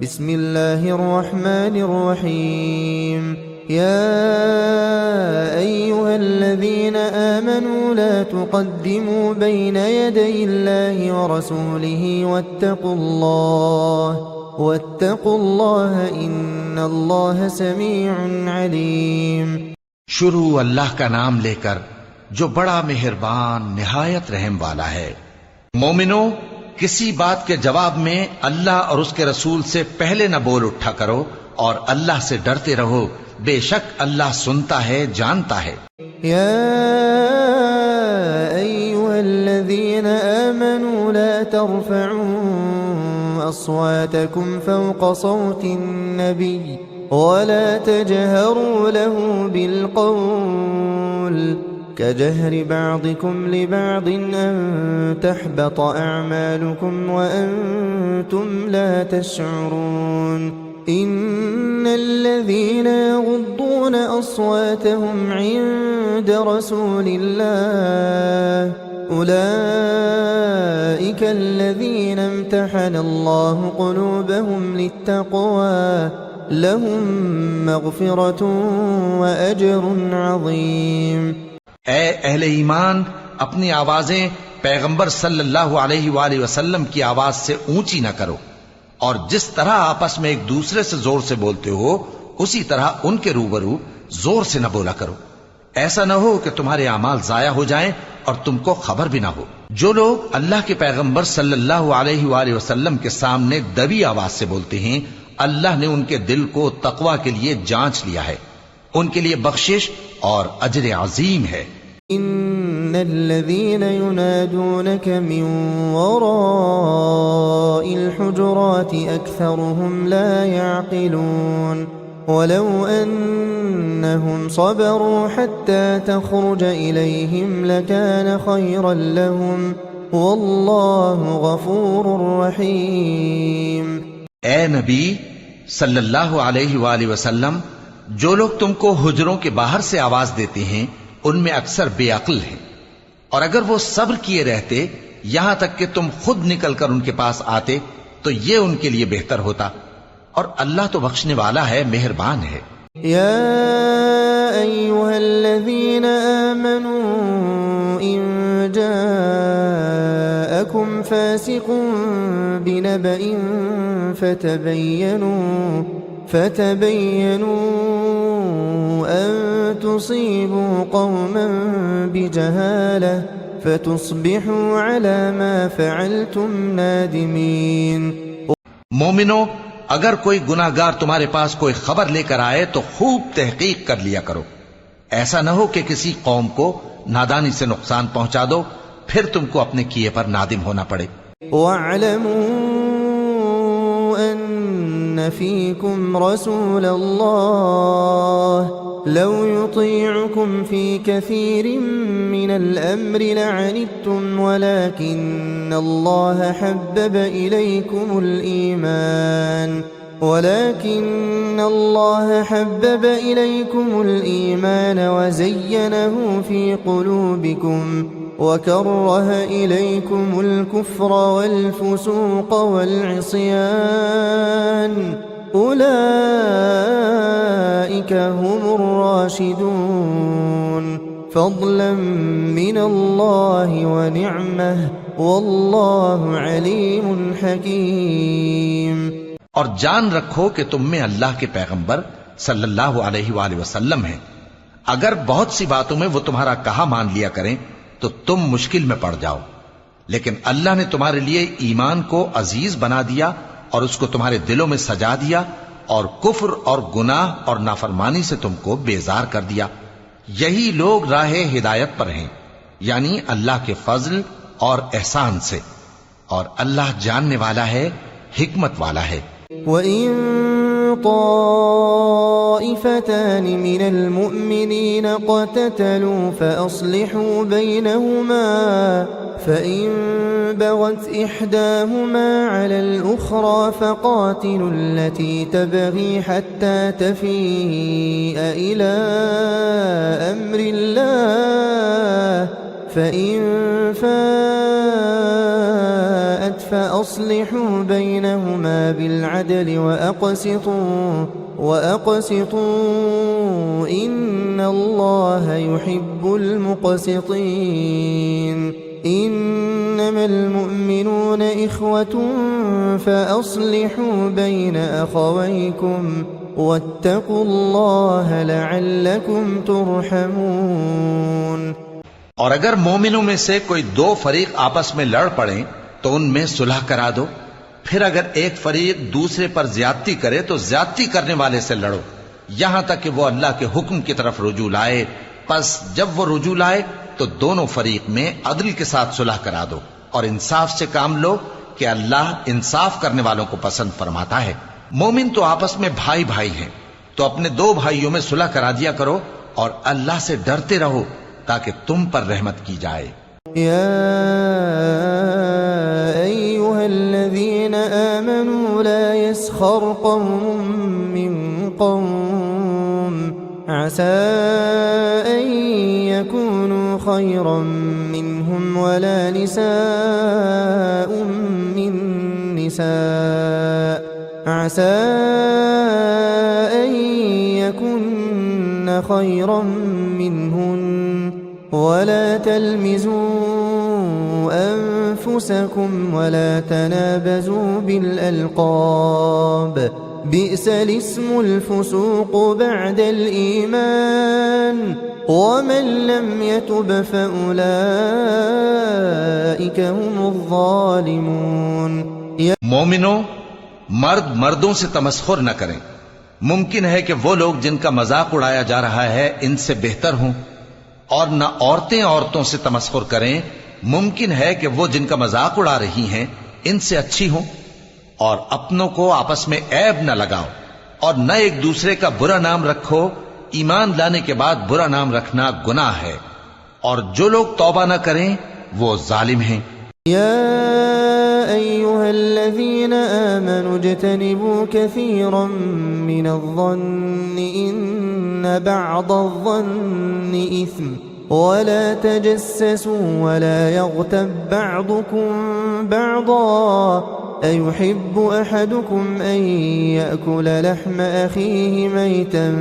بسم الله الرحمن الرحيم يا أيها الذين آمنوا لا تقدموا بين يدي الله ورسوله واتقوا الله إن الله سميع عليم۔ شروع اللہ کا نام لے کر جو بڑا مہربان نہایت رحم والا ہے۔ مومنو، کسی بات کے جواب میں اللہ اور اس کے رسول سے پہلے نہ بول اٹھا کرو اور اللہ سے ڈرتے رہو، بے شک اللہ سنتا ہے، جانتا ہے۔ يا أيها الذين آمنوا لا ترفعوا أصواتكم فوق صوت النبي ولا تجهروا له بالقول كجهر بعضكم لبعض أن تحبط أعمالكم وأنتم لا تشعرون إن الذين يغضون أصواتهم عند رسول الله أولئك الذين امتحن الله قلوبهم للتقوى لهم مغفرة وأجر عظيم۔ اے اہل ایمان، اپنی آوازیں پیغمبر صلی اللہ علیہ وآلہ وسلم کی آواز سے اونچی نہ کرو، اور جس طرح آپس میں ایک دوسرے سے زور سے بولتے ہو اسی طرح ان کے روبرو زور سے نہ بولا کرو، ایسا نہ ہو کہ تمہارے اعمال ضائع ہو جائیں اور تم کو خبر بھی نہ ہو۔ جو لوگ اللہ کے پیغمبر صلی اللہ علیہ وآلہ وسلم کے سامنے دبی آواز سے بولتے ہیں، اللہ نے ان کے دل کو تقوی کے لیے جانچ لیا ہے، ان کے لیے بخشش اور اجر عظیم ہے۔ ان الذين ينادونك من وراء الحجرات اكثرهم لا يعقلون ولو انهم صبروا حتى تخرج اليهم لكان خيرا لهم والله غفور رحيم۔ اے نبی صلی اللہ علیہ وآلہ وسلم، جو لوگ تم کو حجروں کے باہر سے آواز دیتے ہیں ان میں اکثر بے عقل ہیں، اور اگر وہ صبر کیے رہتے یہاں تک کہ تم خود نکل کر ان کے پاس آتے تو یہ ان کے لیے بہتر ہوتا، اور اللہ تو بخشنے والا ہے، مہربان ہے۔ یا ایھا الذین آمنوا ان جاءکم فاسق بنبأ فتبینوا أن تصيبوا قوما بجهالة فتصبحوا على ما فعلتم نادمين۔ مومنو، اگر کوئی گناہگار تمہارے پاس کوئی خبر لے کر آئے تو خوب تحقیق کر لیا کرو، ایسا نہ ہو کہ کسی قوم کو نادانی سے نقصان پہنچا دو پھر تم کو اپنے کیے پر نادم ہونا پڑے۔ وَاعْلَمُوا أَنَّ فِيكُمْ رَسُولَ اللَّهِ لو يطيعكم في كثير من الأمر لعنتم ولكن الله حبب إليكم الإيمان وزينه في قلوبكم وكره إليكم الكفر والفسوق والعصيان أولئك هم الراشدون فضلا من الله ونعمة والله عليم حكيم۔ اور جان رکھو کہ تم میں اللہ کے پیغمبر صلی اللہ علیہ وآلہ وسلم ہیں، اگر بہت سی باتوں میں وہ تمہارا کہا مان لیا کریں تو تم مشکل میں پڑ جاؤ، لیکن اللہ نے تمہارے لیے ایمان کو عزیز بنا دیا اور اس کو تمہارے دلوں میں سجا دیا، اور کفر اور گناہ اور نافرمانی سے تم کو بیزار کر دیا۔ یہی لوگ راہ ہدایت پر ہیں، یعنی اللہ کے فضل اور احسان سے، اور اللہ جاننے والا ہے، حکمت والا ہے۔ وَإِن طَائِفَتَانِ مِنَ الْمُؤْمِنِينَ اقْتَتَلُوا فَأَصْلِحُوا بَيْنَهُمَا فَإِن بَغَتْ إِحْدَاهُمَا عَلَى الْأُخْرَى فَقَاتِلُوا الَّتِي تَبْغِي حَتَّى تَفِيءَ إِلَى أَمْرِ اللَّهِ فَإِن فَاءَتْ فأصلحوا بينهما بالعدل وأقسطوا إن الله يحب المقسطين إنما المؤمنون إخوة فأصلحوا بين أخويكم واتقوا الله لعلكم ترحمون. اور اگر مومنوں میں سے کوئی دو فریق آپس میں لڑ پڑیں تو ان میں صلح کرا دو. پھر اگر ایک فریق دوسرے پر زیادتی کرے تو زیادتی کرنے والے سے لڑو یہاں تک کہ وہ اللہ کے حکم کی طرف رجوع لائے. پس جب وہ رجوع لائے تو دونوں فریق میں عدل کے ساتھ صلح کرا دو اور انصاف سے کام لو کہ اللہ انصاف کرنے والوں کو پسند فرماتا ہے. مومن تو آپس میں بھائی بھائی ہیں تو اپنے دو بھائیوں میں صلح کرا دیا کرو اور اللہ سے ڈرتے رہو تاکہ تم پر رحمت کی جائے. يا أيها الذين آمنوا لا يسخر قوم من قوم عسى أن يكونوا خيرا منهم ولا نساء من نساء عسى أن يكن خيرا منهن ولا تلمزوا أنفسكم ولا تنابزوا بالألقاب بئس الاسم الفسوق بعد الإيمان ومن لم يتب فأولئك هم الظالمون. مومنوں مرد مردوں سے تمسخر نہ کریں. ممکن ہے کہ وہ لوگ جن کا مذاق اڑایا جا رہا ہے ان سے بہتر ہوں اور نہ عورتیں عورتوں سے تمسخر کریں. ممکن ہے کہ وہ جن کا مذاق اڑا رہی ہیں ان سے اچھی ہوں. اور اپنوں کو آپس میں عیب نہ لگاؤ اور نہ ایک دوسرے کا برا نام رکھو. ایمان لانے کے بعد برا نام رکھنا گناہ ہے اور جو لوگ توبہ نہ کریں وہ ظالم ہیں. يا أيها الذين آمنوا اجتنبوا كثيرا من الظن إن بعض الظن إثم ولا تجسسوا ولا يغتب بعضكم بعضا أيحب أحدكم أن يأكل لحم أخيه ميتا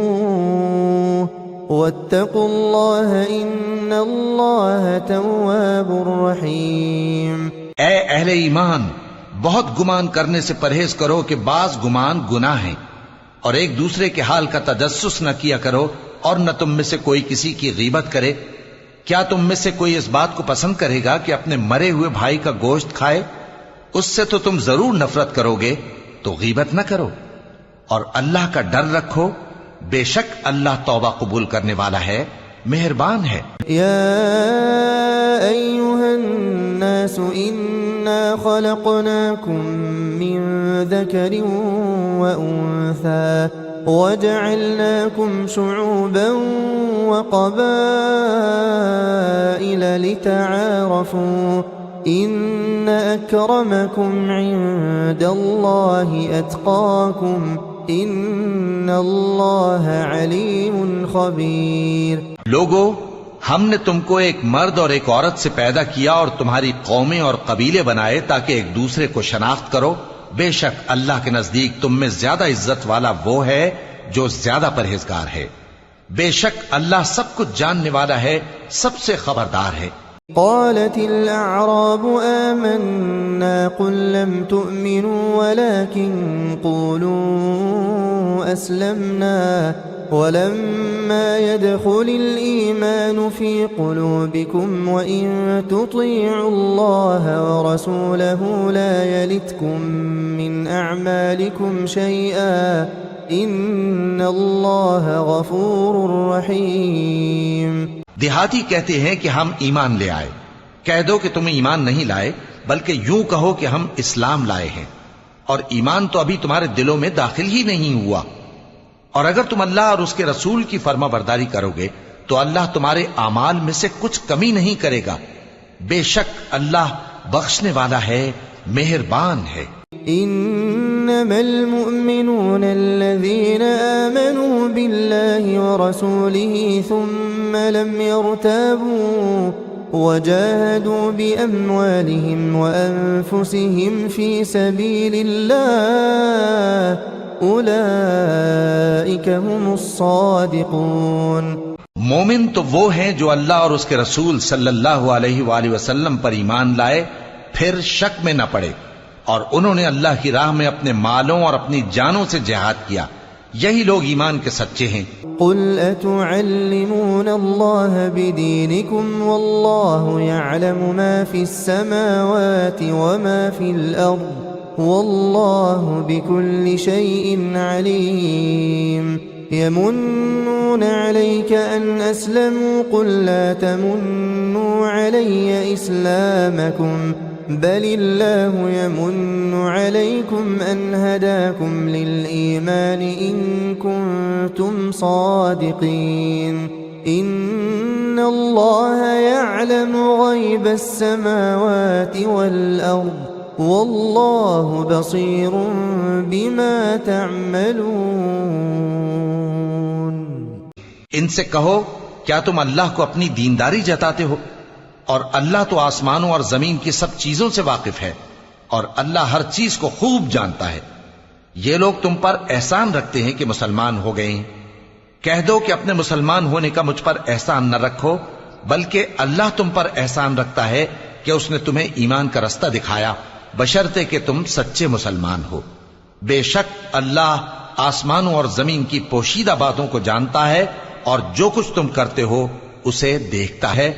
فكرهتموه واتقوا الله إن الله تواب رحيم. اے اہل ایمان بہت گمان کرنے سے پرہیز کرو کہ بعض گمان گناہ ہیں اور ایک دوسرے کے حال کا تجسس نہ کیا کرو اور نہ تم میں سے کوئی کسی کی غیبت کرے. کیا تم میں سے کوئی اس بات کو پسند کرے گا کہ اپنے مرے ہوئے بھائی کا گوشت کھائے؟ اس سے تو تم ضرور نفرت کرو گے تو غیبت نہ کرو اور اللہ کا ڈر رکھو. بے شک اللہ توبہ قبول کرنے والا ہے مہربان ہے. يا أيها الناس إنا خلقناكم من ذكر وأنثى وجعلناكم شعوبا وقبائل لتعارفوا إن أكرمكم عند الله أتقاكم ان اللہ علیم خبیر. لوگو ہم نے تم کو ایک مرد اور ایک عورت سے پیدا کیا اور تمہاری قومیں اور قبیلے بنائے تاکہ ایک دوسرے کو شناخت کرو. بے شک اللہ کے نزدیک تم میں زیادہ عزت والا وہ ہے جو زیادہ پرہیزگار ہے. بے شک اللہ سب کچھ جاننے والا ہے سب سے خبردار ہے. قالت الأعراب آمنا قل لم تؤمنوا ولكن قولوا أسلمنا ولما يدخل الإيمان في قلوبكم وإن تطيعوا الله ورسوله لا يلتكم من أعمالكم شيئا إن الله غفور رحيم. دیہاتی کہتے ہیں کہ ہم ایمان لے آئے. کہہ دو کہ تم ایمان نہیں لائے بلکہ یوں کہو کہ ہم اسلام لائے ہیں اور ایمان تو ابھی تمہارے دلوں میں داخل ہی نہیں ہوا. اور اگر تم اللہ اور اس کے رسول کی فرما برداری کرو گے تو اللہ تمہارے اعمال میں سے کچھ کمی نہیں کرے گا. بے شک اللہ بخشنے والا ہے مہربان ہے. انما المؤمنون الذين آمنوا بالله ورسوله ثم لم يرتابوا وجاهدوا بأموالهم وأنفسهم في سبيل الله أولئك هم الصادقون۔ مومن تو وہ ہیں جو اللہ اور اس کے رسول صلی اللہ علیہ وآلہ وسلم پر ایمان لائے پھر شک میں نہ پڑے، اور انہوں نے اللہ کی راہ میں اپنے مالوں اور اپنی جانوں سے جہاد کیا، یہی لوگ ایمان کے سچے ہیں۔ قل أتعلمون الله بدينكم والله يعلم ما في السماوات وما في الأرض والله بكل شيء عليم۔ يمنون عليك أن أسلموا قل لا تمنوا علي إسلامكم بل الله يمن عليكم أن هداكم للإيمان إن كنتم صادقين۔ إن الله يعلم غيب السماوات والأرض والله بصير بما تعملون۔ ان سے کہو کیا تم اللہ کو اپنی دینداری جتاتے ہو؟ اور اللہ تو آسمانوں اور زمین کی سب چیزوں سے واقف ہے، اور اللہ ہر چیز کو خوب جانتا ہے۔ یہ لوگ تم پر احسان رکھتے ہیں کہ مسلمان ہو گئے ہیں، کہہ دو کہ اپنے مسلمان ہونے کا مجھ پر احسان نہ رکھو، بلکہ اللہ تم پر احسان رکھتا ہے کہ اس نے تمہیں ایمان کا رستہ دکھایا، بشرطے کہ تم سچے مسلمان ہو۔ بے شک اللہ آسمانوں اور زمین کی پوشیدہ باتوں کو جانتا ہے، اور جو کچھ تم کرتے ہو اسے دیکھتا ہے۔